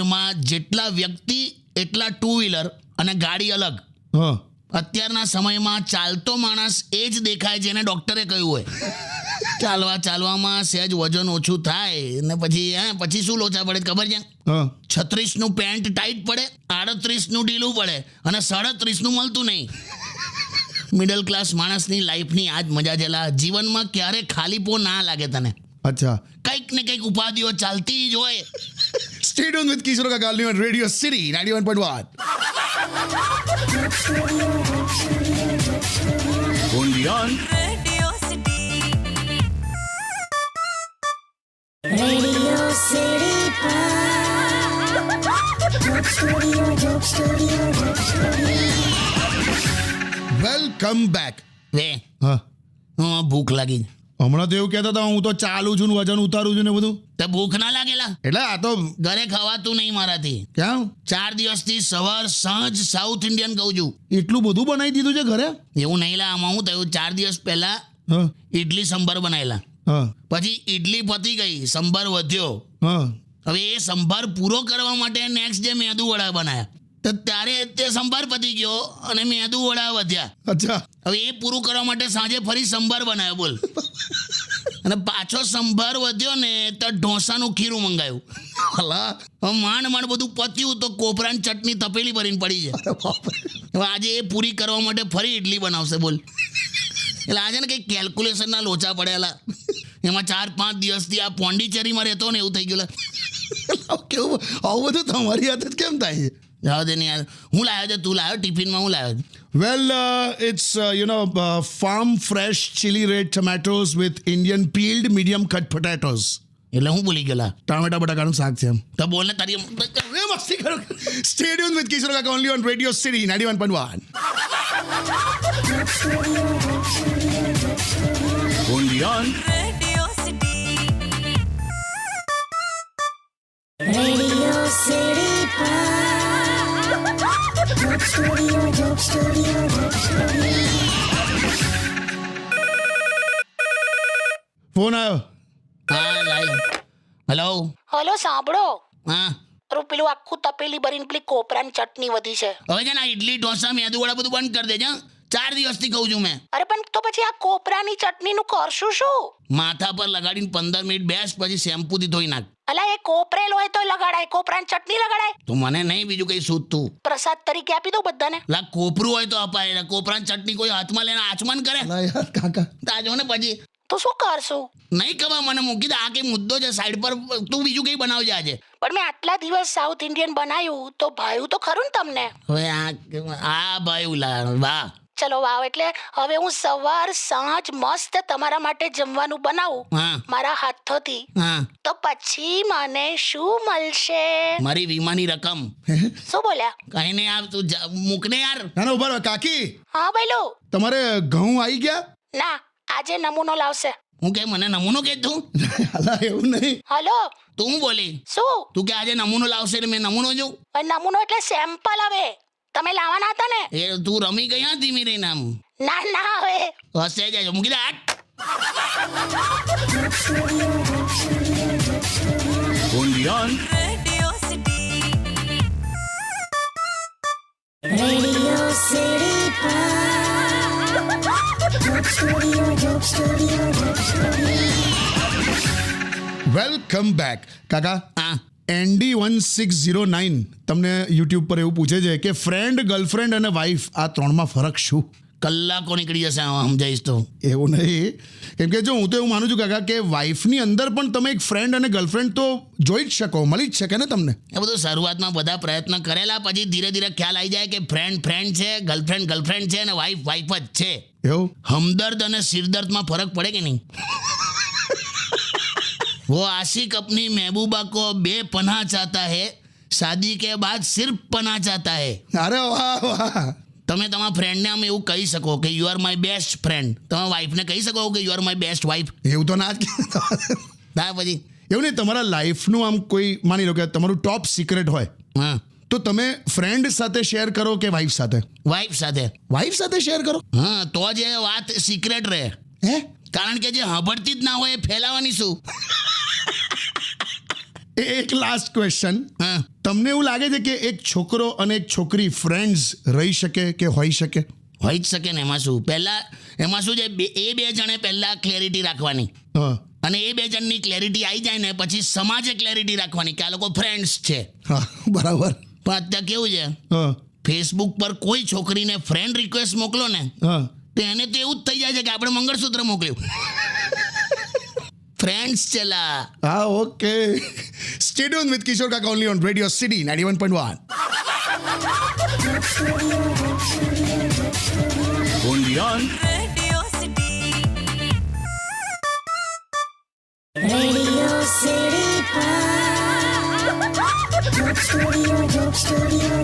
માં જેટલા વ્યક્તિ એટલા ટુ વ્હીલર અને ગાડી અલગ. હા અત્યારના સમયમાં ચાલતો માણસ એ જ દેખાય જેને ડૉક્ટરે કહ્યું હોય. ચાલવામાં સહેજ વજન ઓછું થાય ને પછી શું લોચા પડે ખબર છે? હા 36નું પેન્ટ ટાઈટ પડે, 38નું ઢીલું પડે અને 37નું મળતું નહીં. મિડલ ક્લાસ માણસની લાઈફની આ જ મજા છે. જીવનમાં ક્યારે ખાલીપો ના લાગે તને. અચ્છા. કંઈક ને કંઈક ઉપાધિઓ ચાલતી જ હોય. Stay tuned with Kishore Kaka only on Radio City 91.1. Only on Radio City. Welcome back. Way હા ભૂખ લાગી. હમણાં તો એવું કહેતા હતા હું તો ચાલું છું ને વજન ઉતારું છું ને બધું. તે ભૂખ ના લાગેલા? એટલે આ તો ઘરે ખવાતું નહીં મારાથી. ક્યાં 4 દિવસથી સવાર સાંજ સાઉથ ઇન્ડિયન કહું છું. એટલું બધું બનાવી દીધું છે ઘરે? એવું નહીં લા. આમાં હું થયું 4 દિવસ પહેલા હા ઇડલી સંભાર બનાવેલા. હા પછી ઇડલી પતી ગઈ, સંભાર વધ્યો. હા હવે એ સંભાર પૂરો કરવા માટે નેક્સ્ટ ડે મેદુ વડા બનાવ્યા. તો ત્યારે તે સંભાર પતી ગયો અને મેદુ વડા વધ્યા. અચ્છા. હવે એ પૂરું કરવા માટે સાંજે ફરી સંભાર બનાવ્યો. બોલ. અને પાછો સંભાર વધ્યો ને તો ઢોસાનું ખીરું મંગાવ્યું. અલા હવે માંડ બધું પત્યું તો કોપરાની ચટણી તપેલી ભરીને પડી છે. હવે આજે એ પૂરી કરવા માટે ફરી ઇડલી બનાવશે. બોલ. એટલે આજે ને કંઈક કેલ્ક્યુલેશનના લોચા પડેલા. એમાં 4-5 દિવસથી આ પોંડિચેરીમાં રહેતો ને એવું થઈ ગયું. કેવું આવું બધું તમારી હાથે જ કેમ થાય છે? જાવ દે ને યાર. હું લાવ્યો છે, તું લાવ્યો ટિફિનમાં? હું લાવ્યો? Well, it's farm fresh chili red tomatoes with Indian peeled medium cut potatoes. એટલે હું ભૂલી ગયેલા. ટામેટા બટાકાનું શાક છે એમ. તો બોલ ને તારી. હવે મસ્તી કરો. Stay tuned with Kishore Kaka only on Radio City 91.1. only on Radio City. Radio City. Phone આવ્યો. હા લાય. હેલો. હલો સાંભળો, હા પેલું આખું તપેલી ભરીને પેલી કોપરાની ચટણી વધી છે. હવે છે ને આ ઇડલી ઢોસા મેદુ વડા બધું બંધ કરી દેજે. 4 દિવસથી કહું છું મેં. અરે પણ તો પછી આ કોપરાની ચટણીનું કરશું શું? માથા પર લગાડીને 15 મિનિટ બેસ, પછી શેમ્પૂથી ધોઈ નાખ. અલા એ કોપરેલ હોય તો લગાડાય, કોપરાની ચટણી લગાડાય. તો મને નહીં બીજું કંઈ સૂઝતું. પ્રસાદ તરીકે આપી દઉં બધાને. લા કોપરું હોય તો અપાય. કોપરાની ચટણી કોઈ હાથમાં લઈને આચમન કરે? ના યાર કાકા. તાજો ને પછી તો શું કરશું? નહીં ખબર મને. મૂકી દે. આ કઈ મુદ્દો છે સાઈડ પર. તું બીજું કંઈ બનાવજે આજે. પણ મેં આટલા દિવસ સાઉથ ઇન્ડિયન બનાવ્યું તો ભાવ્યું તો ખરું ને તમને? હવે આ ભાઈ લા વાહ. ચલો વાવ. એટલે હવે હું સવાર સાંજ મસ્ત તમારા માટે જમવાનું બનાવું હા મારા હાથોથી, હા. તો પછી મને શું મળશે? મારી વીમાની રકમ. શું બોલ્યા? કઈ નહીં. આ તું મૂકને યાર. ના ના ઉભા રહો કાકી. હા બોલો. તમારે ઘઉં આવી ગયા? ના, આજે નમૂનો લાવશે. હું કે મને નમૂનો કે તું? અલા એવું નહીં. હલો, તું હું બોલી? શું? તું કે આજે નમૂનો લાવશે એટલે મેં નમૂનો જોઉં? નમૂનો એટલે સેમ્પલ. હવે તમે લાવવાના હતા ને? એ તું રમી ગયા ધીમી રહીને આમ. ના ના, હવે હસે જાય. મૂકી દે હાથ. only on Radio City. Radio City. Welcome back. કાકા હા એન્ડી 1609 તમને યુટ્યુબ પર એવું પૂછે છે કે ફ્રેન્ડ, ગર્લફ્રેન્ડ અને વાઇફ આ ત્રણમાં ફરક શું? કલાકો નીકળી જશે સમજાઈશ તો. એવું નહીં. કેમ કે જો હું તો એવું માનું છું કાકા કે વાઇફની અંદર પણ તમે એક ફ્રેન્ડ અને ગર્લફ્રેન્ડ તો જોઈ જ શકો, મળી જ શકે ને તમને. એ બધું શરૂઆતમાં બધા પ્રયત્ન કરેલા, પછી ધીરે ધીરે ખ્યાલ આવી જાય કે ફ્રેન્ડ છે, ગર્લફ્રેન્ડ છે અને વાઇફ જ છે. એવું? હમદર્દ અને સિરદર્દમાં ફરક પડે કે નહીં? वो आशिक अपनी महबूबा को बेपनाह चाहता है, शादी के बाद सिर्फ पनाह चाहता है. અરે વાહ વાહ. તમે તમારા ફ્રેન્ડને આમ એવું કહી શકો કે you are my best friend. તમારા વાઈફને કહી શકો કે you are my best wife. એવું તો ના જ ના પછી એવું નહીં. તમારા લાઈફનું આમ કોઈ માની લો કે તમારું ટોપ સિક્રેટ હોય હા તો તમે ફ્રેન્ડ સાથે શેર કરો કે વાઇફ સાથે? વાઈફ સાથે. વાઇફ સાથે શેર કરો. હા તો જ એ વાત સિક્રેટ રહે. હે? કારણ કે જે સાંભળતી જ ના હોય એ ફેલાવાની શું? એક લાસ્ટ ક્વેશ્ચન, હા તમને એવું લાગે છે કે એક છોકરો અને એક છોકરી ફ્રેન્ડ્સ રહી શકે કે હોઈ શકે? હોઈ જ શકે ને. એમાં શું છે, એ બે જણે પહેલાં ક્લેરિટી રાખવાની, હા અને એ બે જણની ક્લેરિટી આવી જાય ને પછી સમાજે ક્લેરિટી રાખવાની કે આ લોકો ફ્રેન્ડ્સ છે. હા બરાબર. પણ અત્યારે કેવું છે, હા ફેસબુક પર કોઈ છોકરીને ફ્રેન્ડ રિક્વેસ્ટ મોકલો ને હા તો એને તો એવું જ થઈ જાય છે કે આપણે મંગળસૂત્ર મોકલ્યું. ફ્રેન્ડ્સ ચલા. હા ઓકે. સ્ટે ટ્યુન વિથ કિશોર કાકા only on radio city 91.1. only on Radio City. Radio City. Joke Studio.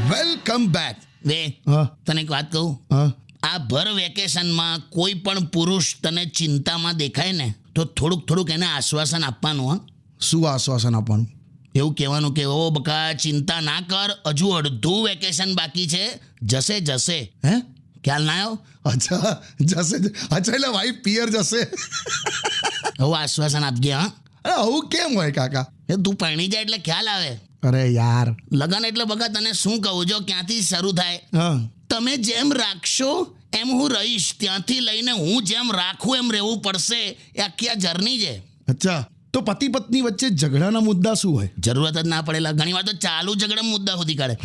Welcome back. Way હા તને એક વાત કહું, હા આ ભર વેકેશનમાં કોઈ પણ પુરુષ તને ચિંતામાં દેખાય ને તો થોડુંક એને આશ્વાસન આપવાનું. હા, શું આશ્વાસન આપવાનું? એવું કહેવાનું કે ઓ બકા ચિંતા ના કર, હજુ અડધું વેકેશન બાકી છે, જશે જશે. હે ખ્યાલ ના આવ્યો? અચ્છા જશે. અચ્છા એટલે વાઈફ પિયર જશે. એવું આશ્વાસન આપજે. હા, અરે આવું કેમ હોય કાકા? એ તું પરણી જાય એટલે ખ્યાલ આવે. અરે યાર. લગન એટલે બકા તને શું કહું, જો ક્યાંથી શરૂ થાય, હા તમે જેમ રાખશો એમ હું રહીશ, ત્યાંથી લઈને હું જેમ રાખું એમ રહેવું પડશે. એ આખી આ જર્ની છે. અચ્છા તો પતિ પત્ની વચ્ચે ઝઘડાના મુદ્દા શું હોય? જરૂરત જ ના પડેલા, ઘણી વાર તો ચાલુ ઝઘડા મુદ્દા સુધી કાઢે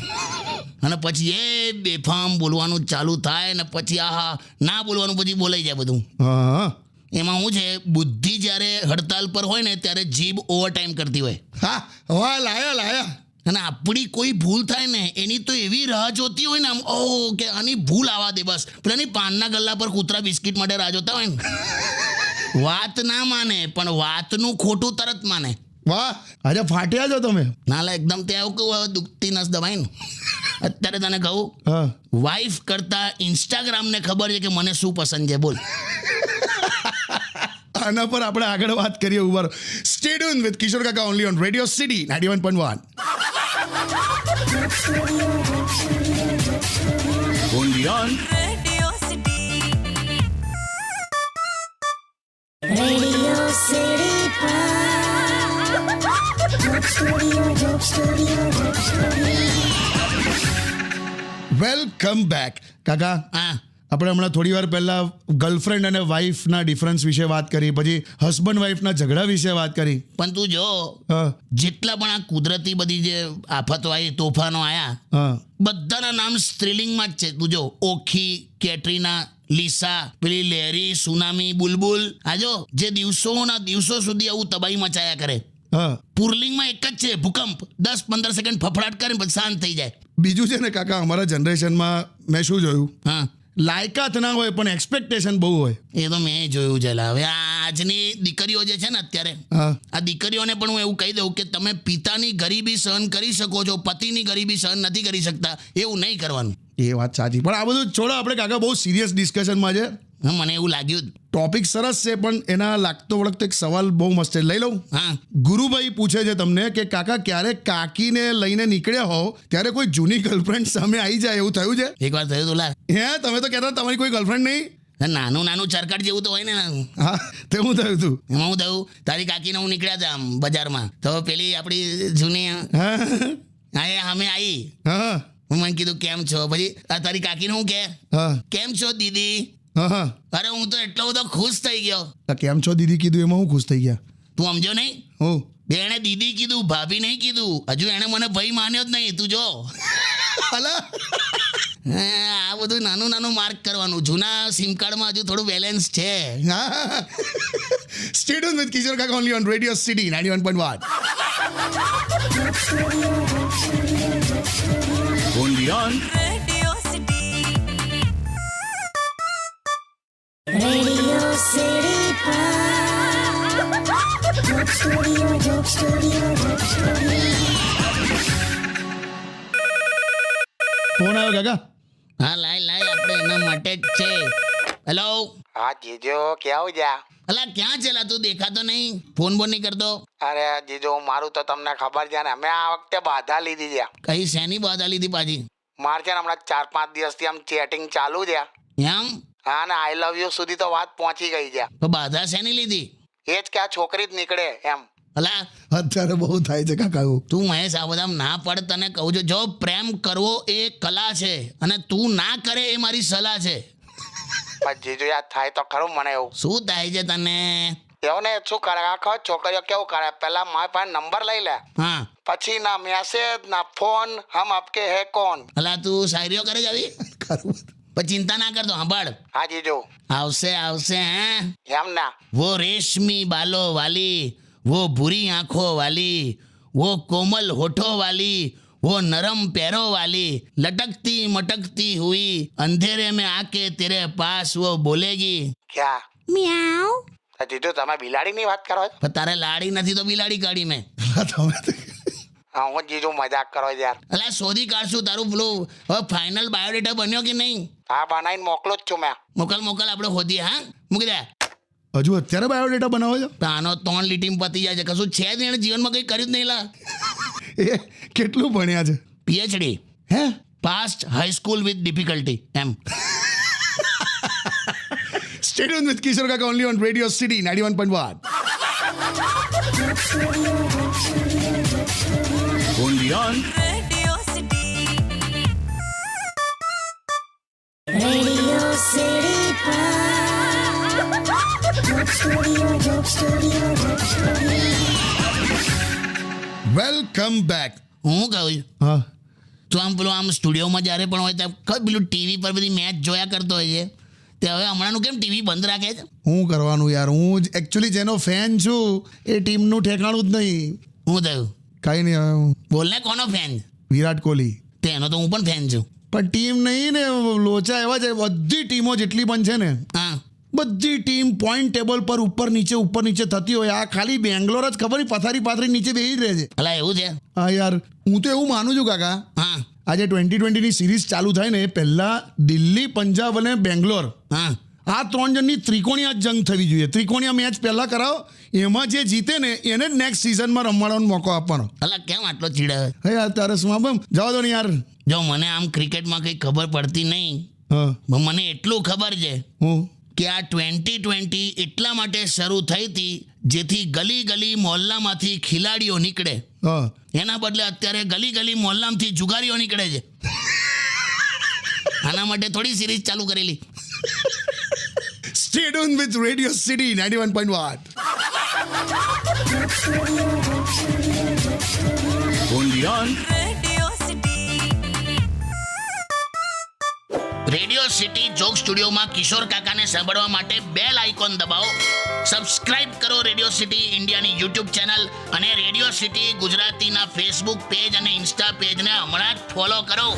અને પછી એ બેફામ બોલવાનું ચાલુ થાય ને પછી આહા ના બોલવાનું પછી બોલાઈ જાય બધું. હા એમાં શું છે, બુદ્ધિ જ્યારે હડતાલ પર હોય ને ત્યારે જીભ ઓવર ટાઈમ કરતી હોય, હા વાહ લાયા. અને આપણી કોઈ ભૂલ થાય ને એની તો એવી રાહ જોતી હોય ને આમ, ઓ કે આની ભૂલ આવવા દે બસ. પેલાની પાનના ગલ્લા પર કૂતરા બિસ્કિટ માટે રાહ જોતા હોય ને. વાત ના માને પણ વાતનું ખોટું તરત માને. વાહ આજે ફાટ્યા છો તમે. નાલા એકદમ તે આવું કહું, હવે દુખતી નસ દબાઈ ને. અત્યારે તને કહું, હા વાઈફ કરતા ઇન્સ્ટાગ્રામને ખબર છે કે મને શું પસંદ છે. બોલ. આના પર આપણે આગળ વાત કરીએ. ઉભા સ્ટે ટ્યુન વિથ કિશોર કાકા only on radio city 91.1. only on Radio City. Radio City. Joke Studio. Welcome back. કાકા હા આપણે હમણાં થોડી વાર પહેલા ગર્લફ્રેન્ડ અને વાઈફના ડિફરન્સ વિશે વાત કરી, પછી હસબન્ડ વાઈફના ઝઘડા વિશે વાત કરી. પણ તું જો, હા જેટલા પણ આ કુદરતી બધી જે આફતો આવી, તોફાનો આયા, હા બધાના નામ સ્ત્રીલિંગમાં જ છે. તું જો, ઓખી, કેટરીના, લીસા, પેલી લહેરી, સુનામી, બુલબુલ. આ જો જે દિવસોના દિવસો સુધી આવું તબાહી મચાયા કરે, હા પુરલિંગમાં એક જ છે, ભૂકંપ. 10-15 સેકન્ડ ફફડાટ કરે પછી શાંત થઈ જાય. બીજું છે ને કાકા, અમારા જનરેશનમાં મેં શું જોયું, હા, લાયકાત ના હોય પણ એક્સપેક્ટેશન બહુ હોય. એ તો મેં જોયું છે લા. હવે આજની દીકરીઓ જે છે ને અત્યારે, હા આ દીકરીઓને પણ હું એવું કહી દઉં કે તમે પિતાની ગરીબી સહન કરી શકો છો, પતિની ગરીબી સહન નથી કરી શકતા, એવું નહીં કરવાનું. એ વાત સાચી. પણ આ બધું છોડો, આપણે કાકા બહુ સિરિયસ ડિસ્કશનમાં છે. હા, મને એવું લાગ્યું જ. ટોપિક સરસ છે પણ એના લાગતો વળગતો એક સવાલ બહુ મસ્ત છે, લઈ લઉં. હા, ગુરુભાઈ પૂછે છે તમને કે કાકા ક્યારેક કાકીને લઈને નીકળ્યા હોવ ત્યારે કોઈ જૂની ગર્લફ્રેન્ડ સામે આવી જાય, એવું થયું છે? એક વાર થયું તું લા. હે તમે તો કહેતા તમારી કોઈ ગર્લફ્રેન્ડ નહીં? નાનું ચરકટ જેવું તો હોય ને. હા તે હું થયું તું? એમાં હું થયું, તારી કાકીને હું નીકળ્યા હતા આમ બજારમાં, તો પેલી આપણી જૂની હા હા એ અમે આવી. હા હું મને કીધું કેમ છો, પછી આ તારી કાકીને હું કે હા કેમ છો દીદી. હા હા અરે હું તો એટલો બધો ખુશ થઈ ગયો. તો કેમ છો દીદી કીધું એમાં હું ખુશ થઈ ગયા? તું સમજો નહીં, હું એણે દીદી કીધું, ભાભી નહીં કીધું. હજુ એણે મને ભાઈ માન્યો જ નહીં, તું જો. અલા આ બધું નાનું માર્ક કરવાનું. જૂના સિમ કાર્ડમાં હજુ થોડું બેલેન્સ છે. સ્ટે ટ્યુન વિથ કિશોર કાકા only on radio city 91.1. only on Radio City. Radio City. Joke Studio. Phone આવ્યો કાકા. હા, લાય આપણે એના માટે જ છે. હેલો. હા જીજો ક્યાં જા? અલા ક્યાં ચેલા, તું દેખાતો નહીં, ફોન બોન નહીં કરતો. અરે જીજો મારું તો તમને ખબર છે ને, અમે આ વખતે બાધા લીધી છે. કઈ શેની બાધા લીધી પાછી? મારે છે ને હમણાં 4-5 દિવસથી આમ ચેટિંગ ચાલુ છે. એમ? હા ને આઈ લવ યુ સુધી તો વાત પહોંચી ગઈ છે. તો બાધા શેની લીધી? એ જ કે આ છોકરી જ નીકળે એમ. અલા અત્યારે બહુ થાય છે કાકા એવું. તું મહેશ આ બધા ના પડ, તને કહું છું, જો પ્રેમ કરવો એ કલા છે અને તું ના કરે એ મારી સલાહ છે. પણ જીજુ યાદ થાય તો ખરું મને એવું. શું થાય છે તને? એવું ને શું કરે આખો છોકરીઓ કેવું કરે, પેલા મારી પાસે નંબર લઈ લે, હા પછી ના મેસેજ ના ફોન, હમ આપકે હે કોણ. અલા તું શાયરીઓ કરે જ આવી? ખરું. પણ ચિંતા ના કરતો, સાંભળ, હા જીજુ. આવશે આવશે. હે એમ ના. वो रेशमी बालों वाली, वो भूरी आंखों वाली, वो कोमल होठों वाली, वो नरम पैरों वाली, लटकती मटकती हुई अंधेरे में आके तेरे पास वो बोलेगी ક્યાં? म्याऊ. જીજુ તમે બિલાડીની વાત કરો છો? પણ તારે લાડી નથી તો બિલાડી કાઢી મેં. તમે તો- હા હું જીજુ મજાક કરો છો યાર. અલા શોધી કાઢશું તારું પેલું હવે ફાઇનલ બાયોડેટા બન્યો કે નહીં? હા બનાવીને મોકલું જ છું મેં. મોકલ મોકલ, આપણે હોદીએ. હા મૂકી દે. હજુ અત્યારે બાયોડેટા બનાવો છો? તો આનો 3 લીટીમાં પતી જાય છે. કશું છે જ નહીં, એણે જીવનમાં કંઈ કર્યું જ નહીં. લા એ કેટલું ભણ્યા છે? PhD, he passed high school with difficulty એમ. Stay tuned with Kishore Kaka only on Radio City 91.1. Undian. Radio City. Radio City. Joke Studio. Welcome back. હું કહું છું, હા તો આમ પેલું આમ સ્ટુડિયોમાં જ્યારે પણ હોય ત્યાં ખબર પેલું ટીવી પર બધી મેચ જોયા કરતો હોય છે, તે હવે હમણાંનું કેમ ટીવી બંધ રાખે છે? હું કરવાનું યાર, હું જ એકચ્યુઅલી જેનો ફેન છું એ ટીમનું ઠેકાણું જ નહીં. હું થયું? કાંઈ નહીં, હવે હું બોલને કોનો ફેન? વિરાટ કોહલી. તેનો તો હું પણ ફેન છું. પણ ટીમ નહીં ને, લોચા એવા છે. બધી ટીમો જેટલી પણ છે ને, હા બધી ટીમ પોઈન્ટ ટેબલ પર ઉપર નીચે થતી હોય. આ ખાલી બેંગ્લોર જ ખબર નહીં પાથરી નીચે બેસી જ રહે છે. અલા એવું છે? હા યાર, હું તો એવું માનું છું કાકા, હા આજે 2020ની સિરીઝ ચાલુ થાય ને એ પહેલાં દિલ્હી, પંજાબ અને બેંગ્લોર, હા આ 3 જણની ત્રિકોણીય જંગ થવી જોઈએ. ત્રિકોણીય મેચ પહેલાં કરાવો, એમાં જે જીતે ને એને જ નેક્સ્ટ સિઝનમાં રમવાનો મોકો આપવાનો. અલા કેમ આટલો ચીડાવે? હે યાર તારે શું આમ જવા દો ને યાર. જો મને આમ ક્રિકેટમાં કંઈ ખબર પડતી નહીં, હા પણ મને એટલું ખબર છે હું કે આ 2020 એટલા માટે શરૂ થઈ હતી જેથી ગલી ગલી મોહલ્લામાંથી ખેલાડીઓ નીકળે. હા એના બદલે અત્યારે ગલી ગલી મોહલ્લામાંથી જુગારીઓ નીકળે છે. આના માટે થોડી સિરીઝ ચાલુ કરેલી. Stay tuned with Radio City 91.1. Undian. Radio City. Radio city joke સ્ટુડિયોમાં કિશોર કાકાને સાંભળવા માટે બેલ આઇકોન દબાવો. સબસ્ક્રાઇબ કરો રેડિયો સિટી ઇન્ડિયાની યુટ્યુબ ચેનલ અને રેડિયો સિટી ગુજરાતીના ફેસબુક પેજ અને ઇન્સ્ટા પેજને હમણાં જ ફોલો કરો.